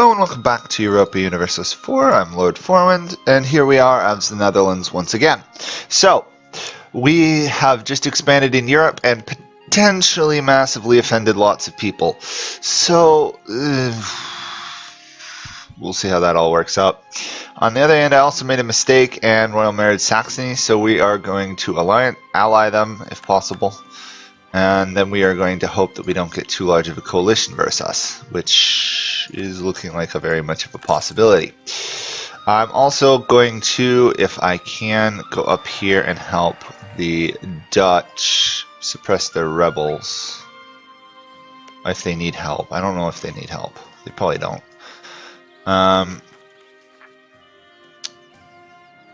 Hello and welcome back to Europa Universalis 4. I'm Lord Forwind, and here we are as the Netherlands once again. So, we have just expanded in Europe and potentially massively offended lots of people. So, we'll see how that all works out. On the other hand, I also made a mistake and Royal married Saxony, so we are going to ally them if possible. And then we are going to hope that we don't get too large of a coalition versus us, which is looking like a very much of a possibility. I'm also going to, if I can, go up here and help the Dutch suppress their rebels. If they need help. I don't know if they need help. They probably don't.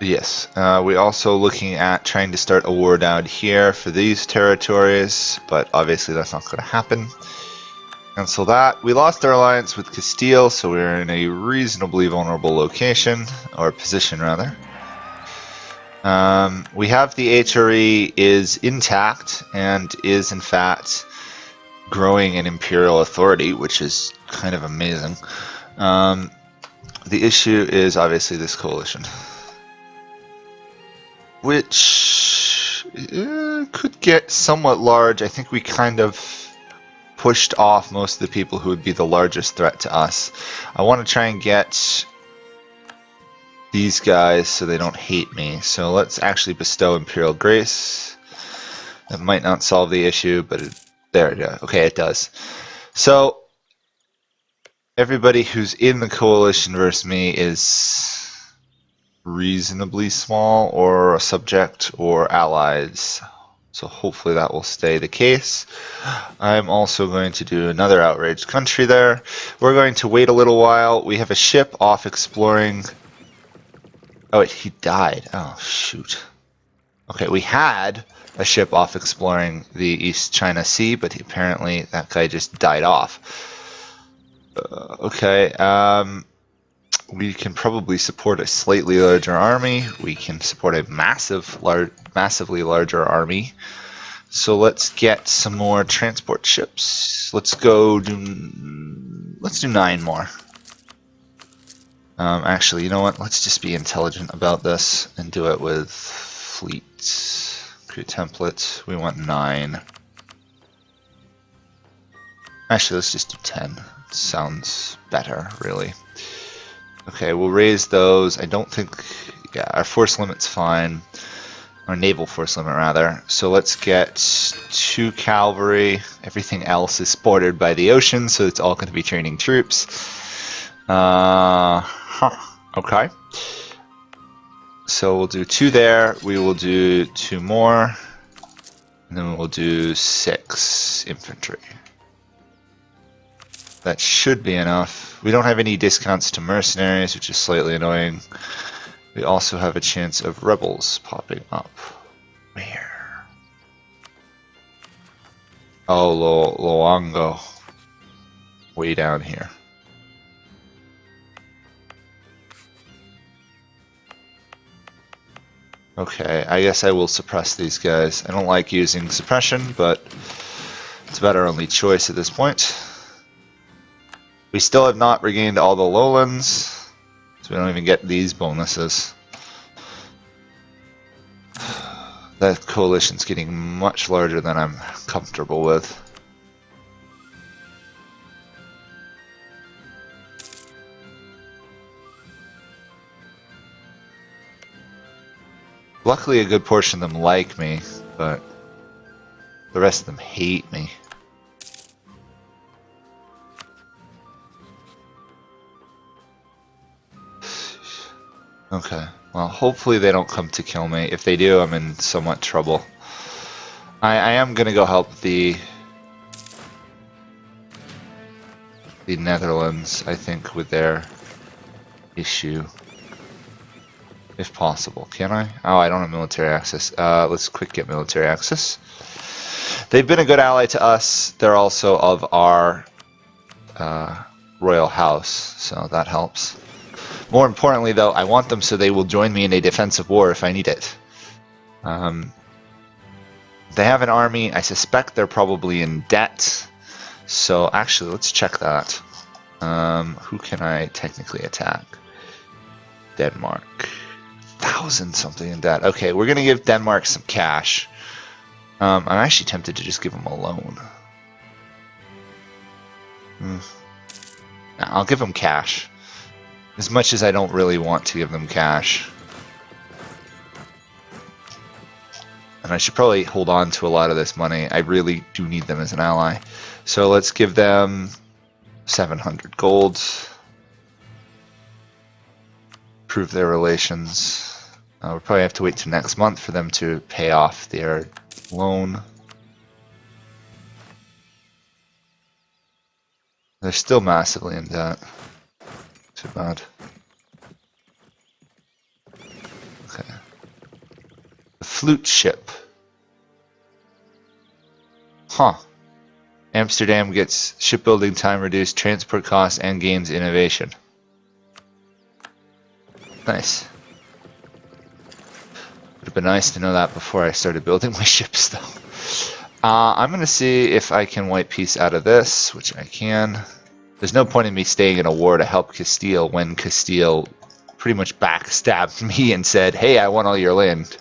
Yes, we're also looking at trying to start a war down here for these territories, but obviously that's not going to happen. Cancel that. We lost our alliance with Castile, so we're in a reasonably vulnerable location, or position rather. We have the HRE is intact and is in fact growing in imperial authority, which is kind of amazing. The issue is obviously this coalition, which could get somewhat large. I think we kind of pushed off most of the people who would be the largest threat to us. I want to try and get these guys so they don't hate me. So let's actually bestow Imperial Grace. That might not solve the issue, but there it is. Okay, it does. So everybody who's in the coalition versus me is reasonably small, or a subject, or allies. So hopefully that will stay the case. I'm also going to do another outraged country there. We're going to wait a little while. We have a ship off exploring. Oh wait, he died. Oh shoot. Okay, we had a ship off exploring the East China Sea, but apparently that guy just died off. Okay, we can probably support a slightly larger army. We can support a massively larger army. So let's get some more transport ships. Let's do 9 more. Actually, you know what? Let's just be intelligent about this and do it with fleet. Create template. We want 9. Actually, let's just do 10. Sounds better, really. Okay, we'll raise those. I don't think, yeah, our force limit's fine. Our naval force limit, rather. So let's get 2 cavalry. Everything else is bordered by the ocean, so it's all going to be training troops. Okay. So we'll do 2 there. We will do 2 more. And then we'll do 6 infantry. That should be enough. We don't have any discounts to mercenaries, which is slightly annoying. We also have a chance of rebels popping up. Where? Oh, Loango. Way down here. Okay, I guess I will suppress these guys. I don't like using suppression, but it's about our only choice at this point. We still have not regained all the lowlands, so we don't even get these bonuses. That coalition's getting much larger than I'm comfortable with. Luckily, a good portion of them like me, but the rest of them hate me. Okay, well, hopefully they don't come to kill me. If they do, I'm in somewhat trouble. I am going to go help the Netherlands, I think, with their issue. If possible. Can I? Oh, I don't have military access. Let's quick get military access. They've been a good ally to us. They're also of our royal house, so that helps. More importantly, though, I want them so they will join me in a defensive war if I need it. They have an army. I suspect they're probably in debt. So actually, let's check that. Who can I technically attack? Denmark. 1,000 something in debt. Okay, we're gonna give Denmark some cash. I'm actually tempted to just give them a loan. Nah, I'll give them cash. As much as I don't really want to give them cash. And I should probably hold on to a lot of this money. I really do need them as an ally. So let's give them 700 gold. Improve their relations. We'll probably have to wait till next month for them to pay off their loan. They're still massively in debt. Too bad. Okay. The flute ship. Huh. Amsterdam gets shipbuilding time reduced, transport costs, and gains innovation. Nice. Would have been nice to know that before I started building my ships, though. I'm going to see if I can wipe peace out of this, which I can. There's no point in me staying in a war to help Castile when Castile pretty much backstabbed me and said, hey, I want all your land.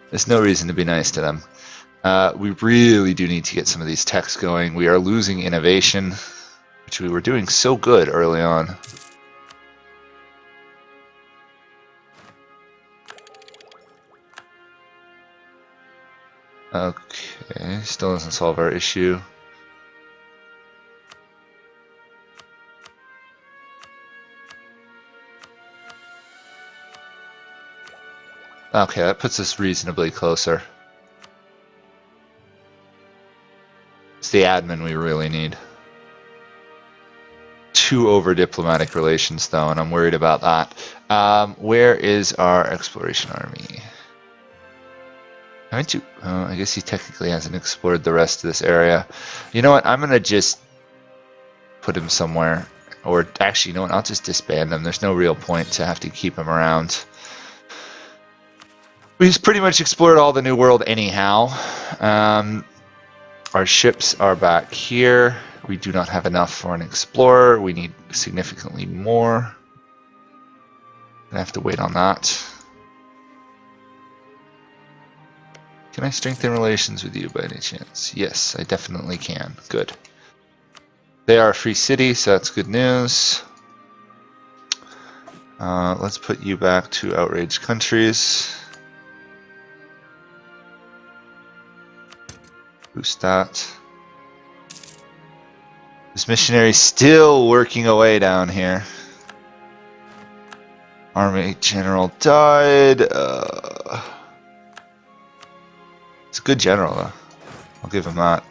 There's no reason to be nice to them. We really do need to get some of these techs going. We are losing innovation, which we were doing so good early on. Okay, still doesn't solve our issue. Okay, that puts us reasonably closer. It's the admin we really need. Too over diplomatic relations, though, and I'm worried about that. Where is our exploration army? I guess he technically hasn't explored the rest of this area. You know what? I'm going to just put him somewhere. Or actually, you know what? I'll just disband him. There's no real point to have to keep him around. We've pretty much explored all the New World anyhow. Our ships are back here. We do not have enough for an explorer. We need significantly more. I have to wait on that. Can I strengthen relations with you by any chance? Yes, I definitely can. Good. They are a free city, so that's good news. Let's put you back to outraged countries. Boost that. This missionary's still working away down here. Army general died. It's a good general, though. I'll give him that.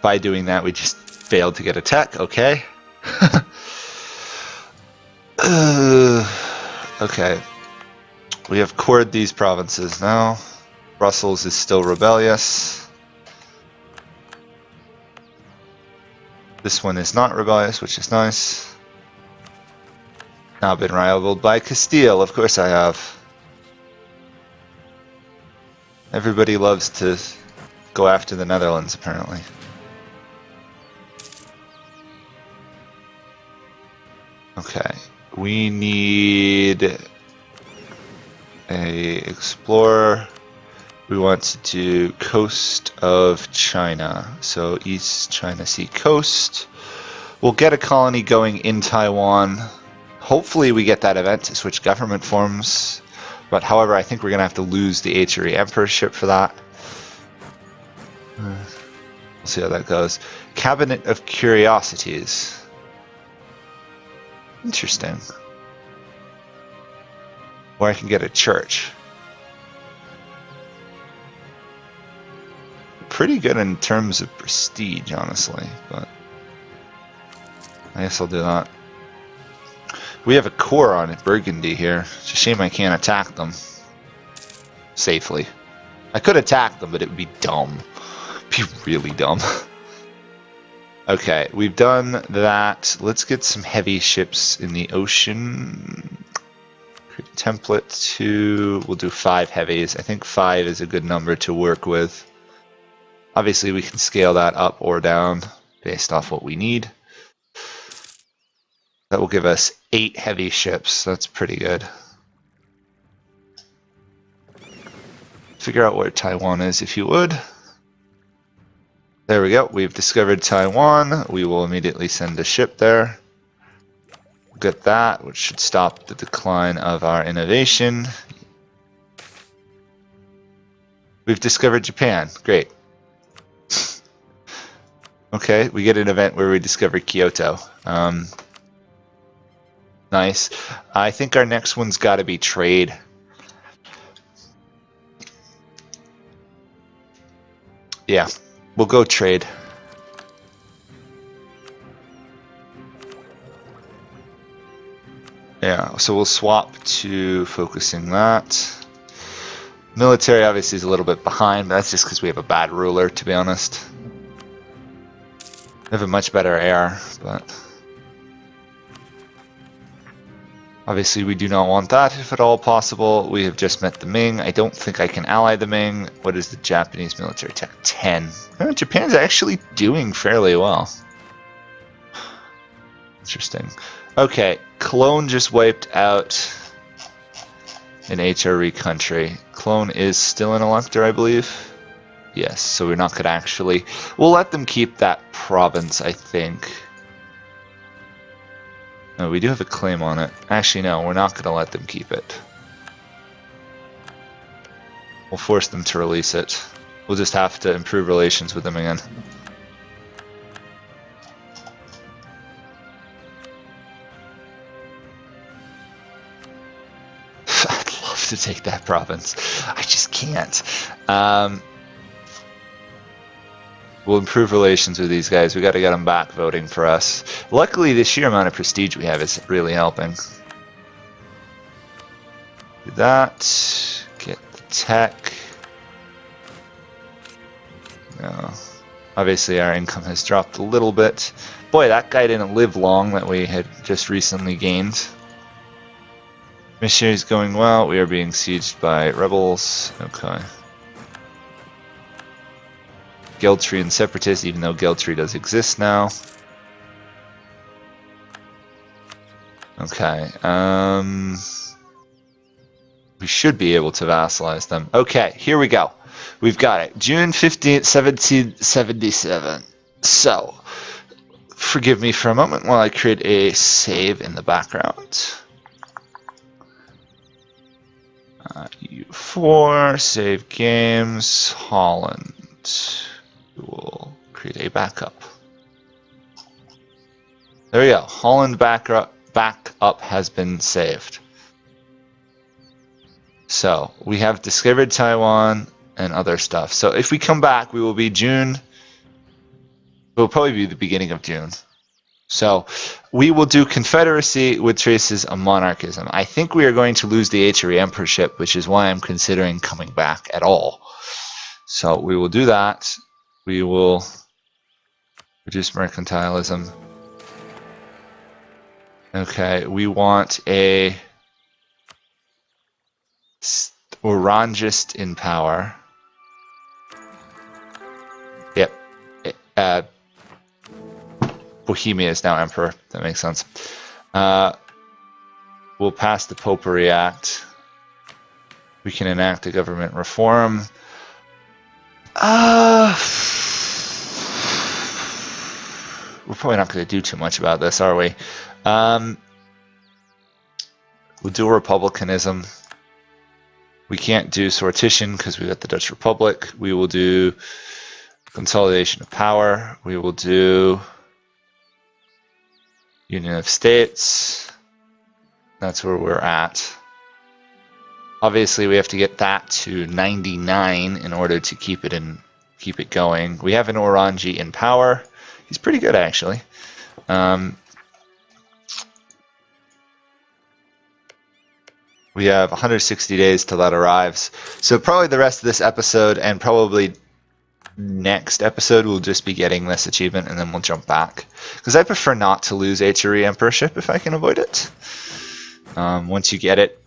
By doing that, we just failed to get a tech. Okay. Okay. We have cored these provinces now. Brussels is still rebellious. This one is not rebellious, which is nice. Now been rivaled by Castile. Of course I have. Everybody loves to go after the Netherlands, apparently. Okay, we need a explorer. We want to do coast of China, so East China Sea coast. We'll get a colony going in Taiwan. Hopefully we get that event to switch government forms. But however, I think we're going to have to lose the H3 Emperorship for that. We'll see how that goes. Cabinet of Curiosities. Interesting. Or I can get a church. Pretty good in terms of prestige, honestly, but I guess I'll do that. We have a core on it, Burgundy here. It's a shame I can't attack them safely. I could attack them, but it would be dumb. It'd be really dumb. Okay, we've done that. Let's get some heavy ships in the ocean. Create template 2. We'll do 5 heavies. I think 5 is a good number to work with. Obviously, we can scale that up or down based off what we need. That will give us 8 heavy ships. That's pretty good. Figure out where Taiwan is, if you would. There we go. We've discovered Taiwan. We will immediately send a ship there. Get that, which should stop the decline of our innovation. We've discovered Japan. Great. Okay, we get an event where we discover Kyoto. Nice. I think our next one's got to be trade. Yeah, we'll go trade. Yeah, so we'll swap to focusing that. Military obviously is a little bit behind, but that's just because we have a bad ruler, to be honest. We have a much better air, but obviously we do not want that if at all possible. We have just met the Ming. I don't think I can ally the Ming. What is the Japanese military tech? 10. Japan's actually doing fairly well. Interesting. Okay, Cologne just wiped out an HRE country. Cologne is still an elector, I believe. Yes, so we're not going to actually... We'll let them keep that province, I think. No, we do have a claim on it. Actually, no, we're not going to let them keep it. We'll force them to release it. We'll just have to improve relations with them again. I'd love to take that province. I just can't. We'll improve relations with these guys. We got to get them back voting for us. Luckily, the sheer amount of prestige we have is really helping. Do that. Get the tech. No. Obviously, our income has dropped a little bit. Boy, that guy didn't live long that we had just recently gained. Missionary's going well. We are being sieged by rebels. Okay. Guildtree and Separatists, even though Guildtree does exist now. Okay. We should be able to vassalize them. Okay, here we go. We've got it. June 15th, 1777. So, forgive me for a moment while I create a save in the background. EU4, save games, Holland. We'll create a backup. There we go. Holland backup has been saved. So we have discovered Taiwan and other stuff. So if we come back, we will be June. It will probably be the beginning of June. So we will do Confederacy with traces of monarchism. I think we are going to lose the HRE emperorship, which is why I'm considering coming back at all. So we will do that. We will reduce mercantilism. Okay, we want a Orangist in power. Yep. Bohemia is now emperor. That makes sense. We'll pass the Popery Act. We can enact a government reform. We're probably not going to do too much about this, are we? We'll do republicanism. We can't do sortition because we got the Dutch Republic. We will do consolidation of power. We will do Union of States. That's where we're at. Obviously, we have to get that to 99 in order to keep it going. We have an Orangi in power. He's pretty good, actually. We have 160 days till that arrives. So probably the rest of this episode and probably next episode we'll just be getting this achievement and then we'll jump back. Because I prefer not to lose HRE Emperorship if I can avoid it. Once you get it,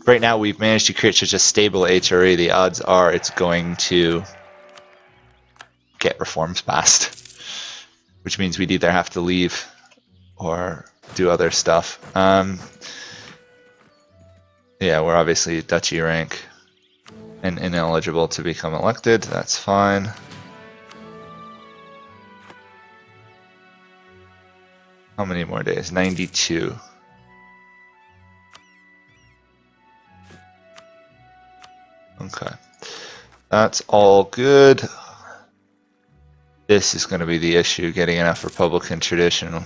right now we've managed to create such a stable HRE, the odds are it's going to get reforms passed. Which means we'd either have to leave or do other stuff. Yeah, we're obviously duchy rank and ineligible to become elected. That's fine. How many more days? 92. Okay. That's all good. This is going to be the issue, getting enough Republican traditional.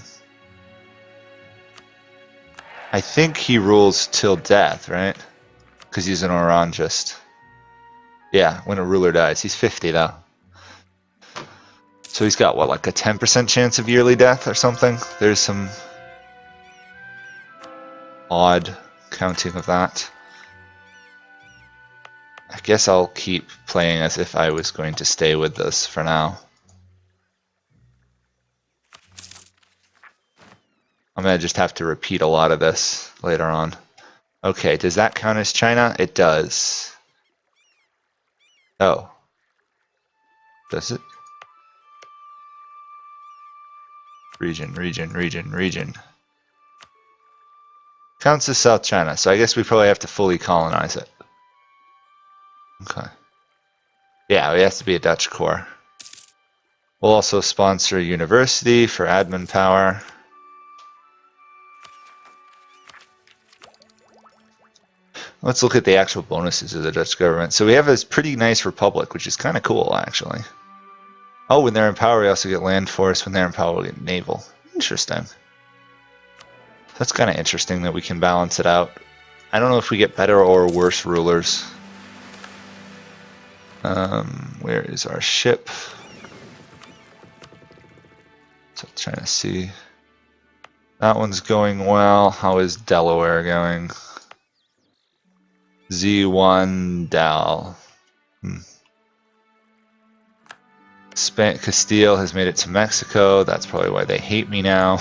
I think he rules till death, right? Because he's an Orangist. Yeah, when a ruler dies. He's 50 though. So he's got, what, like a 10% chance of yearly death or something? There's some odd counting of that. I guess I'll keep playing as if I was going to stay with this for now. I'm going to just have to repeat a lot of this later on. Okay, does that count as China? It does. Oh. Does it? Region, region, region, region. Counts as South China, so I guess we probably have to fully colonize it. Okay. Yeah, it has to be a Dutch core. We'll also sponsor a university for admin power. Let's look at the actual bonuses of the Dutch government. So we have this pretty nice republic, which is kind of cool, actually. Oh, when they're in power, we also get land force. When they're in power, we get naval. Interesting. That's kind of interesting that we can balance it out. I don't know if we get better or worse rulers. Where is our ship? So I'm trying to see. That one's going well. How is Delaware going? Z1 Dal. Castile has made it to Mexico. That's probably why they hate me now.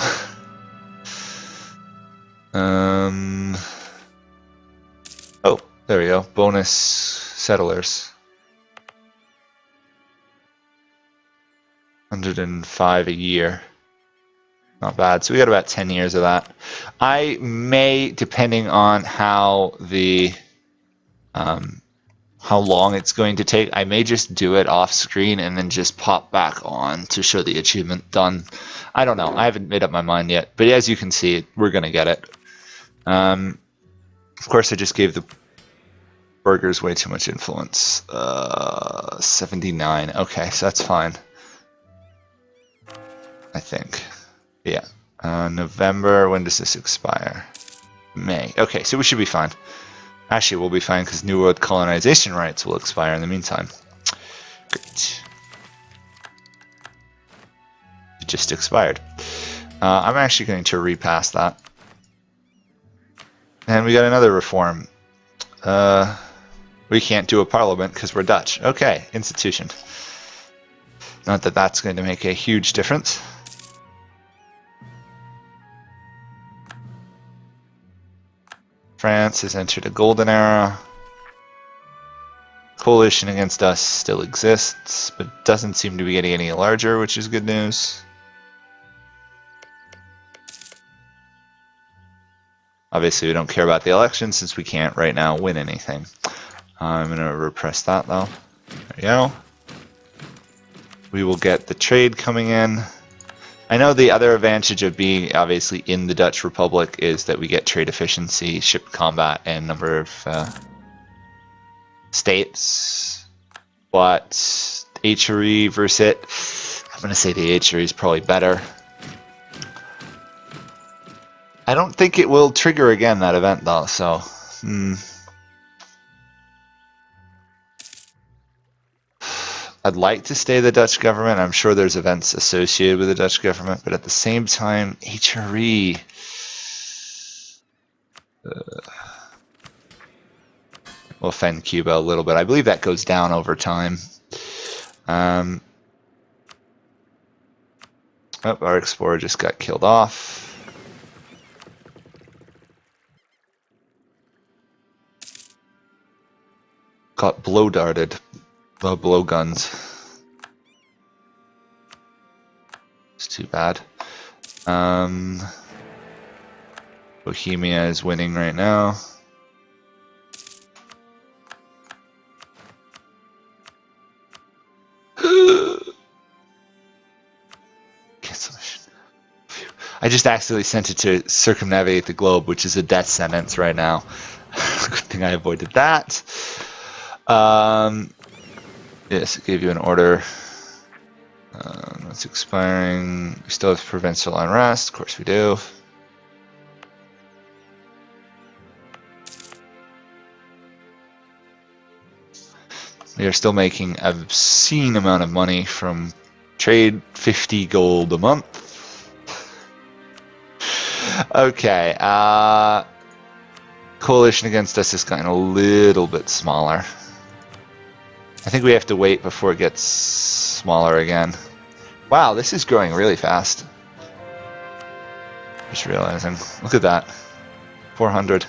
Oh, there we go. Bonus settlers. 105 a year. Not bad. So we got about 10 years of that. I may, depending on how the how long it's going to take, I may just do it off screen and then just pop back on to show the achievement done. I don't know. I haven't made up my mind yet. But as you can see, we're going to get it. Of course, I just gave the burgers way too much influence. 79. Okay, so that's fine. I think. Yeah. November, when does this expire? May. Okay, so we should be fine. Actually, we'll be fine because New World colonization rights will expire in the meantime. Great. It just expired. I'm actually going to repass that. And we got another reform. We can't do a parliament because we're Dutch. Okay, institution. Not that that's going to make a huge difference. France has entered a golden era. Coalition against us still exists, but doesn't seem to be getting any larger, which is good news. Obviously, we don't care about the election since we can't right now win anything. I'm going to repress that though. There we go. We will get the trade coming in. I know the other advantage of being obviously in the Dutch Republic is that we get trade efficiency, ship combat, and number of states. But HRE versus it, I'm going to say the HRE is probably better. I don't think it will trigger again, that event though, so... I'd like to stay the Dutch government. I'm sure there's events associated with the Dutch government, but at the same time, HRE... will offend Cuba a little bit. I believe that goes down over time. Oh, our explorer just got killed off. Got blow darted. Blow guns. It's too bad. Bohemia is winning right now. Cancellation. I just accidentally sent it to circumnavigate the globe, which is a death sentence right now. Good thing I avoided that. Yes, it gave you an order. It's expiring. We still have provincial unrest. Of course we do. We are still making an obscene amount of money from trade, 50 gold a month. Okay, coalition against us has gotten a little bit smaller. I think we have to wait before it gets smaller again. Wow, this is growing really fast. Just realizing. Look at that. 400.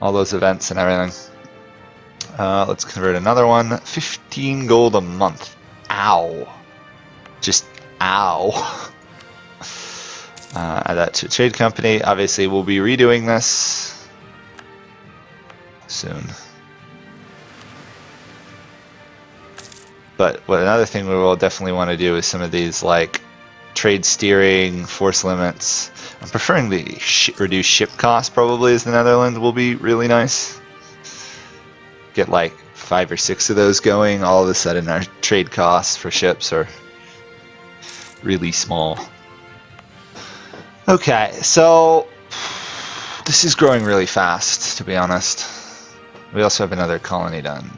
All those events and everything. Let's convert another one. 15 gold a month. Ow. Just ow. Add that to a trade company. Obviously, we'll be redoing this soon. But another thing we will definitely want to do is some of these like trade steering, force limits. I'm preferring the reduced ship cost probably as the Netherlands will be really nice. Get like 5 or 6 of those going. All of a sudden our trade costs for ships are really small. Okay, so this is growing really fast, to be honest. We also have another colony done.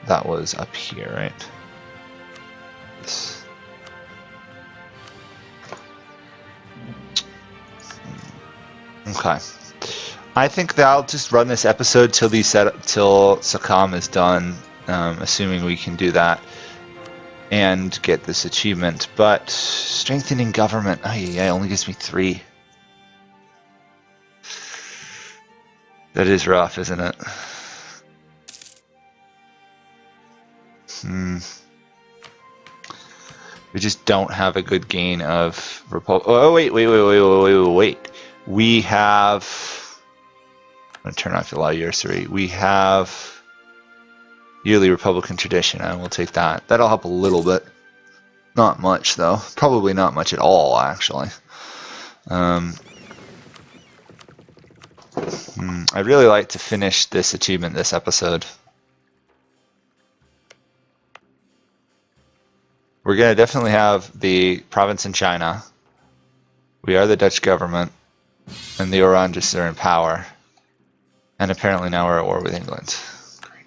That was up here, right? Yes. Okay. I think that I'll just run this episode till Sakam is done, assuming we can do that and get this achievement. But strengthening government, only gives me 3. That is rough, isn't it? We just don't have a good gain of Oh wait. We have. I'm gonna turn off the law usury. We have yearly Republican tradition, and we'll take that. That'll help a little bit. Not much though. Probably not much at all, actually. I'd really like to finish this achievement this episode. We're going to definitely have the province in China. We are the Dutch government. And the Oranges are in power. And apparently now we're at war with England. Great.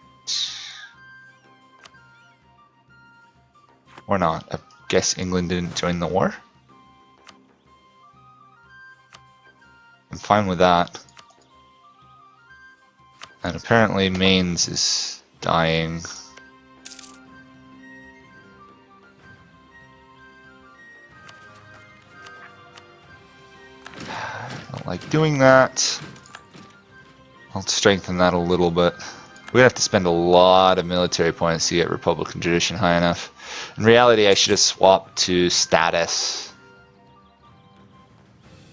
Or not. I guess England didn't join the war. I'm fine with that. And apparently Mainz is dying. Don't like doing that. I'll strengthen that a little bit. We'd have to spend a lot of military points to get Republican tradition high enough. In reality, I should have swapped to status.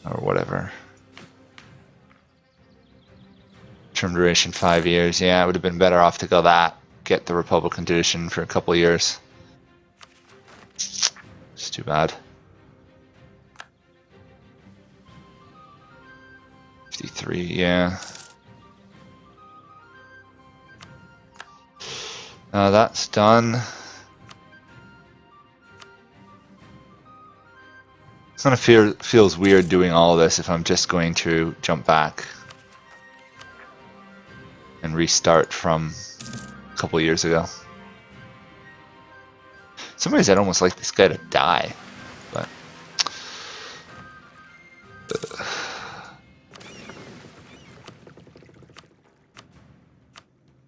Or whatever. Term duration 5 years. Yeah, it would have been better off to go that. Get the Republican tradition for a couple of years. It's too bad. 53, yeah. That's done. It kind of feels weird doing all of this if I'm just going to jump back and restart from a couple of years ago. In some ways I'd almost like this guy to die, but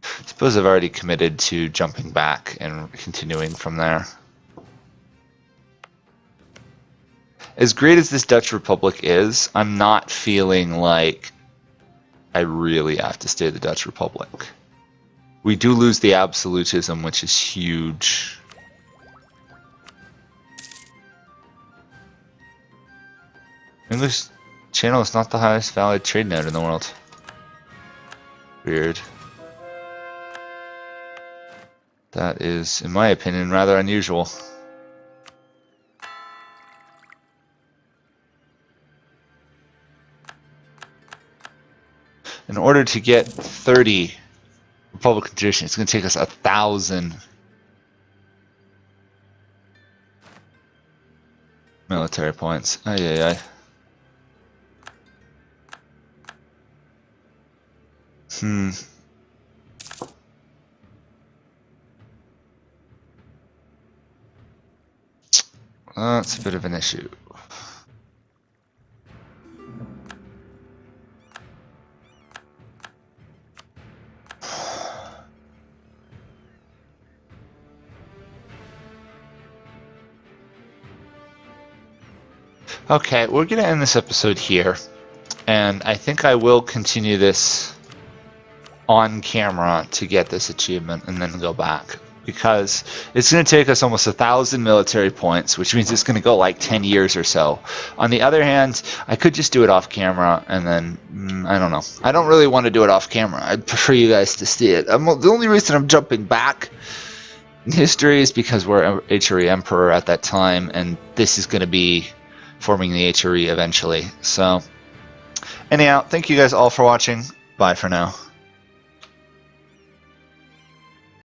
I suppose I've already committed to jumping back and continuing from there. As great as this Dutch Republic is, I'm not feeling like I really have to stay the Dutch Republic. We do lose the absolutism, which is huge. English channel is not the highest valid trade node in the world. Weird. That is, in my opinion, rather unusual. In order to get 30 Republican tradition, it's going to take us 1,000 military points. Ay, ay, ay. That's a bit of an issue. Okay, we're going to end this episode here. And I think I will continue this on camera to get this achievement and then go back. Because it's going to take us almost 1,000 military points, which means it's going to go like 10 years or so. On the other hand, I could just do it off camera and then, I don't know. I don't really want to do it off camera. I'd prefer you guys to see it. The only reason I'm jumping back in history is because we're HRE Emperor at that time, and this is going to be forming the HRE eventually. So, anyhow, thank you guys all for watching. Bye for now.